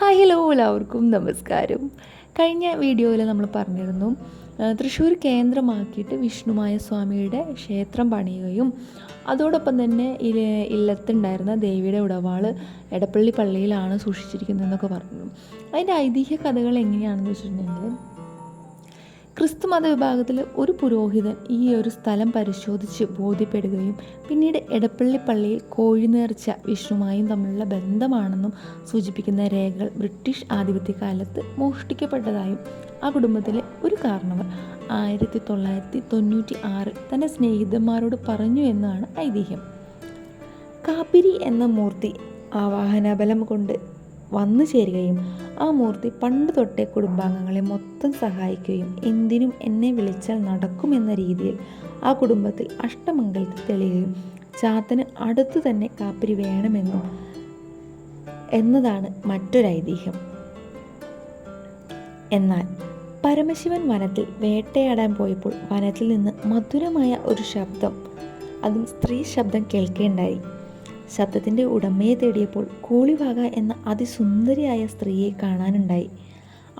Hi hello എല്ലാവർക്കും നമസ്കാരം. കഴിഞ്ഞ വീഡിയോയിൽ നമ്മൾ പറഞ്ഞിരുന്നു തൃശ്ശൂർ കേന്ദ്രമാക്കിയിട്ട് വിഷ്ണുമായ സ്വാമിയുടെ ക്ഷേത്രം പണിയുകയും അതോടൊപ്പം തന്നെ ഇല്ലത്തുണ്ടായിരുന്ന ദേവിയുടെ ഉടവാൾ എടപ്പള്ളി പള്ളിയിലാണ് സൂക്ഷിച്ചിരിക്കുന്നതെന്നൊക്കെ പറഞ്ഞു. അതിൻ്റെ ഐതിഹ്യ കഥകൾ എങ്ങനെയാണെന്ന് വെച്ചിട്ടുണ്ടെങ്കിൽ, ക്രിസ്തു മതവിഭാഗത്തിൽ ഒരു പുരോഹിതൻ ഈ ഒരു സ്ഥലം പരിശോധിച്ച് ബോധ്യപ്പെടുകയും പിന്നീട് എടപ്പള്ളി പള്ളിയിൽ കോഴിനേർച്ച വിഷ്ണുമായും തമ്മിലുള്ള ബന്ധമാണെന്നും സൂചിപ്പിക്കുന്ന രേഖകൾ ബ്രിട്ടീഷ് ആധിപത്യകാലത്ത് മോഷ്ടിക്കപ്പെട്ടതായും ആ കുടുംബത്തിലെ ഒരു കാരണവർ 1996 തൻ്റെ സ്നേഹിതന്മാരോട് പറഞ്ഞു എന്നാണ് ഐതിഹ്യം. കാപ്പിരി എന്ന മൂർത്തി ആവാഹനബലം കൊണ്ട് വന്നു ചേരുകയും ആ മൂർത്തി പണ്ട് തൊട്ടേ കുടുംബാംഗങ്ങളെ മൊത്തം സഹായിക്കുകയും എന്തിനും എന്നെ വിളിച്ചാൽ നടക്കുമെന്ന രീതിയിൽ ആ കുടുംബത്തിൽ അഷ്ടമംഗലത്തിൽ തെളിയുകയും ചാത്തന് അടുത്തു തന്നെ കാപ്പിരി വേണമെന്നും എന്നതാണ് മറ്റൊരൈതിഹ്യം. എന്നാൽ പരമശിവൻ വനത്തിൽ വേട്ടയാടാൻ പോയപ്പോൾ വനത്തിൽ നിന്ന് മധുരമായ ഒരു ശബ്ദം, അതും സ്ത്രീ ശബ്ദം കേൾക്കേണ്ടായി. ശബ്ദത്തിൻ്റെ ഉടമയെ തേടിയപ്പോൾ കൂളിവാക എന്ന അതിസുന്ദരിയായ സ്ത്രീയെ കാണാനുണ്ടായി.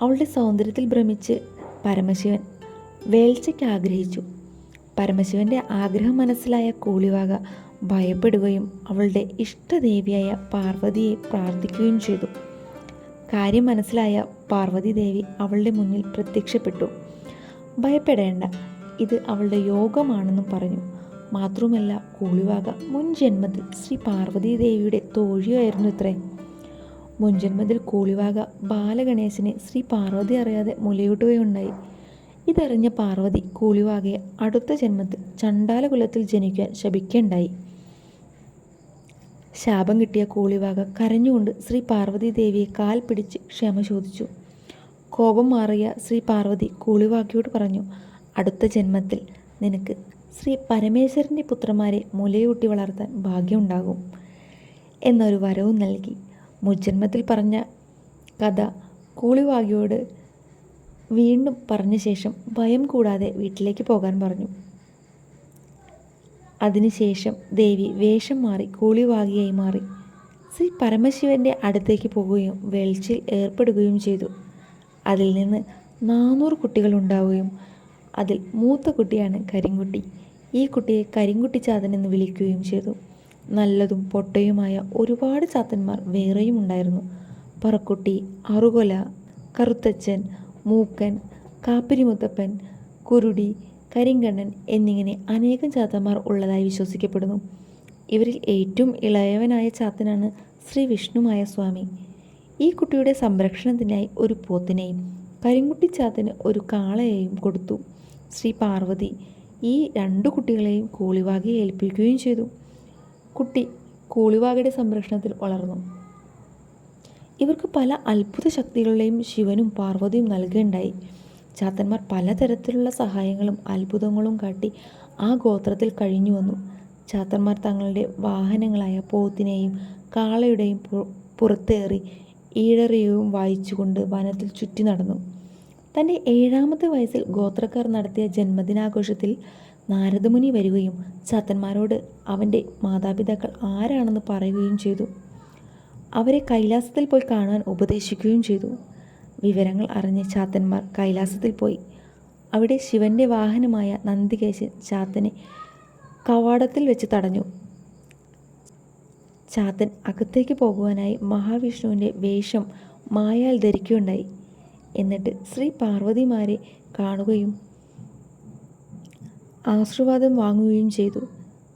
അവളുടെ സൗന്ദര്യത്തിൽ ഭ്രമിച്ച് പരമശിവൻ വേൾച്ചയ്ക്ക് ആഗ്രഹിച്ചു. പരമശിവൻ്റെ ആഗ്രഹം മനസ്സിലായ കൂളിവാക ഭയപ്പെടുകയും അവളുടെ ഇഷ്ടദേവിയായ പാർവതിയെ പ്രാർത്ഥിക്കുകയും ചെയ്തു. കാര്യം മനസ്സിലായ പാർവതി ദേവി അവളുടെ മുന്നിൽ പ്രത്യക്ഷപ്പെട്ടു. ഭയപ്പെടേണ്ട, ഇത് അവളുടെ യോഗമാണെന്നും പറഞ്ഞു. മാത്രവുമല്ല, കൂളിവാക മുൻ ജന്മത്തിൽ ശ്രീ പാർവതി ദേവിയുടെ തോഴിയായിരുന്നു ഇത്രേ. മുൻജന്മത്തിൽ കൂളിവാക ബാലഗണേശനെ ശ്രീ പാർവതി അറിയാതെ മുലയൂട്ടുകയുണ്ടായി. ഇതറിഞ്ഞ പാർവതി കൂളിവാകയെ അടുത്ത ജന്മത്തിൽ ചണ്ടാലകുലത്തിൽ ജനിക്കാൻ ശപിക്കുകയുണ്ടായി. ശാപം കിട്ടിയ കൂളിവാക കരഞ്ഞുകൊണ്ട് ശ്രീ പാർവതി ദേവിയെ കാൽ പിടിച്ച് ക്ഷമ ചോദിച്ചു. കോപം മാറിയ ശ്രീ പാർവതി കൂളിവാകയോട് പറഞ്ഞു, അടുത്ത ജന്മത്തിൽ നിനക്ക് ശ്രീ പരമേശ്വരൻ്റെ പുത്രന്മാരെ മുലയൂട്ടി വളർത്താൻ ഭാഗ്യമുണ്ടാകും എന്നൊരു വരവും നൽകി. മുജ്ജന്മത്തിൽ പറഞ്ഞ കഥ കൂളിവാകയോട് വീണ്ടും പറഞ്ഞ ശേഷം ഭയം കൂടാതെ വീട്ടിലേക്ക് പോകാൻ പറഞ്ഞു. അതിനുശേഷം ദേവി വേഷം മാറി കൂളിവാകിയായി മാറി ശ്രീ പരമശിവൻ്റെ അടുത്തേക്ക് പോവുകയും വേൾച്ചയിൽ ഏർപ്പെടുകയും ചെയ്തു. അതിൽ നിന്ന് 400 കുട്ടികൾ ഉണ്ടാവുകയും അതിൽ മൂത്ത കുട്ടിയാണ് കരിങ്കുട്ടി. ഈ കുട്ടിയെ കരിങ്കുട്ടി ചാത്തൻ എന്ന് വിളിക്കുകയും ചെയ്തു. നല്ലതും പൊട്ടയുമായ ഒരുപാട് ചാത്തന്മാർ വേറെയും ഉണ്ടായിരുന്നു. പറക്കുട്ടി, അറുകൊല, കറുത്തച്ഛൻ, മൂക്കൻ, കാപ്പിരിമുത്തപ്പൻ, കുരുടി, കരിങ്കണ്ണൻ എന്നിങ്ങനെ അനേകം ചാത്തന്മാർ ഉള്ളതായി വിശ്വസിക്കപ്പെടുന്നു. ഇവരിൽ ഏറ്റവും ഇളയവനായ ചാത്തനാണ് ശ്രീ വിഷ്ണുമായ സ്വാമി. ഈ കുട്ടിയുടെ സംരക്ഷണത്തിനായി ഒരു പോത്തിനെയും കരിങ്കുട്ടി ചാത്തന് ഒരു കാളയെയും കൊടുത്തു. ശ്രീ പാർവതി ഈ 2 കുട്ടികളെയും കൂളിവാകയെ ഏൽപ്പിക്കുകയും ചെയ്തു. കുട്ടി കൂളിവാകയുടെ സംരക്ഷണത്തിൽ വളർന്നു. ഇവർക്ക് പല അത്ഭുത ശക്തികളെയും ശിവനും പാർവതിയും നൽകുകയുണ്ടായി. ചാത്തന്മാർ പലതരത്തിലുള്ള സഹായങ്ങളും അത്ഭുതങ്ങളും കാട്ടി ആ ഗോത്രത്തിൽ കഴിഞ്ഞു വന്നു. ചാത്തന്മാർ തങ്ങളുടെ വാഹനങ്ങളായ പോത്തിനെയും കാളയുടെയും പുറത്തേറി ഈഴറിയവും വായിച്ചുകൊണ്ട് വനത്തിൽ ചുറ്റി നടന്നു. തൻ്റെ 7ാമത്തെ വയസ്സിൽ ഗോത്രക്കാർ നടത്തിയ ജന്മദിനാഘോഷത്തിൽ നാരദമുനി വരികയും ചാത്തന്മാരോട് അവൻ്റെ മാതാപിതാക്കൾ ആരാണെന്ന് പറയുകയും ചെയ്തു. അവരെ കൈലാസത്തിൽ പോയി കാണാൻ ഉപദേശിക്കുകയും ചെയ്തു. വിവരങ്ങൾ അറിഞ്ഞ് ചാത്തന്മാർ കൈലാസത്തിൽ പോയി. അവിടെ ശിവൻ്റെ വാഹനമായ നന്ദികേശൻ ചാത്തനെ കവാടത്തിൽ വെച്ച് തടഞ്ഞു. ചാത്തൻ അകത്തേക്ക് പോകുവാനായി മഹാവിഷ്ണുവിൻ്റെ വേഷം മായാൽ ധരിക്കുകയുണ്ടായി. എന്നിട്ട് ശ്രീ പാർവതിമാരെ കാണുകയും ആശീർവാദം വാങ്ങുകയും ചെയ്തു.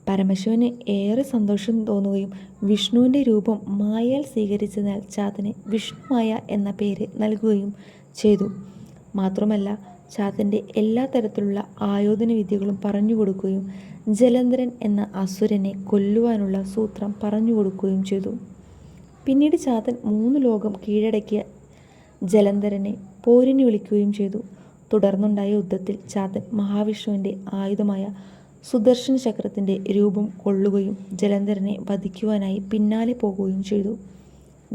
പരമശിവന് ഏറെ സന്തോഷം തോന്നുകയും വിഷ്ണുവിൻ്റെ രൂപം മായാൽ സ്വീകരിച്ചതിനാൽ ചാത്തന് വിഷ്ണുമായ എന്ന പേര് നൽകുകയും ചെയ്തു. മാത്രമല്ല, ചാത്തൻ്റെ എല്ലാ തരത്തിലുള്ള ആയോധന വിദ്യകളും പറഞ്ഞു കൊടുക്കുകയും ജലന്ധരൻ എന്ന അസുരനെ കൊല്ലുവാനുള്ള സൂത്രം പറഞ്ഞു കൊടുക്കുകയും ചെയ്തു. പിന്നീട് ചാത്തൻ 3 ലോകം കീഴടക്കിയ ജലന്ധരനെ പോരിന് വിളിക്കുകയും ചെയ്തു. തുടർന്നുണ്ടായ യുദ്ധത്തിൽ ചാത്തൻ മഹാവിഷ്ണുവിൻ്റെ ആയുധമായ സുദർശന ചക്രത്തിൻ്റെ രൂപം കൊള്ളുകയും ജലന്ധരനെ വധിക്കുവാനായി പിന്നാലെ പോകുകയും ചെയ്തു.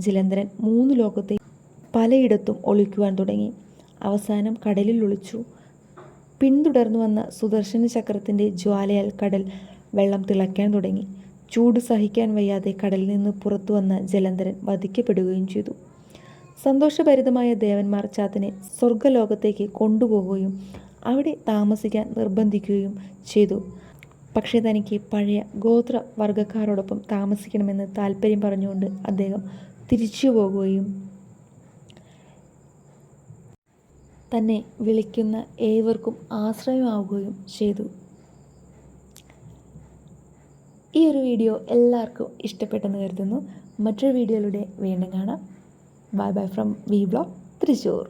ജലന്ധരൻ 3 ലോകത്തെ പലയിടത്തും ഒളിക്കുവാൻ തുടങ്ങി. അവസാനം കടലിൽ ഒളിച്ചു. പിന്തുടർന്നു വന്ന സുദർശന ചക്രത്തിൻ്റെ ജ്വാലയാൽ കടൽ വെള്ളം തിളയ്ക്കാൻ തുടങ്ങി. ചൂട് സഹിക്കാൻ വയ്യാതെ കടലിൽ നിന്ന് പുറത്തു വന്ന ജലന്ധരൻ വധിക്കപ്പെടുകയും ചെയ്തു. സന്തോഷഭരിതമായ ദേവന്മാർ ചാത്തനെ സ്വർഗലോകത്തേക്ക് കൊണ്ടുപോവുകയും അവിടെ താമസിക്കാൻ നിർബന്ധിക്കുകയും ചെയ്തു. പക്ഷേ തനിക്ക് പഴയ ഗോത്രവർഗക്കാരോടൊപ്പം താമസിക്കണമെന്ന് താൽപ്പര്യം പറഞ്ഞുകൊണ്ട് അദ്ദേഹം തിരിച്ചു പോകുകയും തന്നെ വിളിക്കുന്ന ഏവർക്കും ആശ്രയമാവുകയും ചെയ്തു. ഈ ഒരു വീഡിയോ എല്ലാവർക്കും ഇഷ്ടപ്പെട്ടെന്ന് കരുതുന്നു. മറ്റൊരു വീഡിയോയിലൂടെ വീണ്ടും കാണാം. Bye bye from V vlog Thrissur.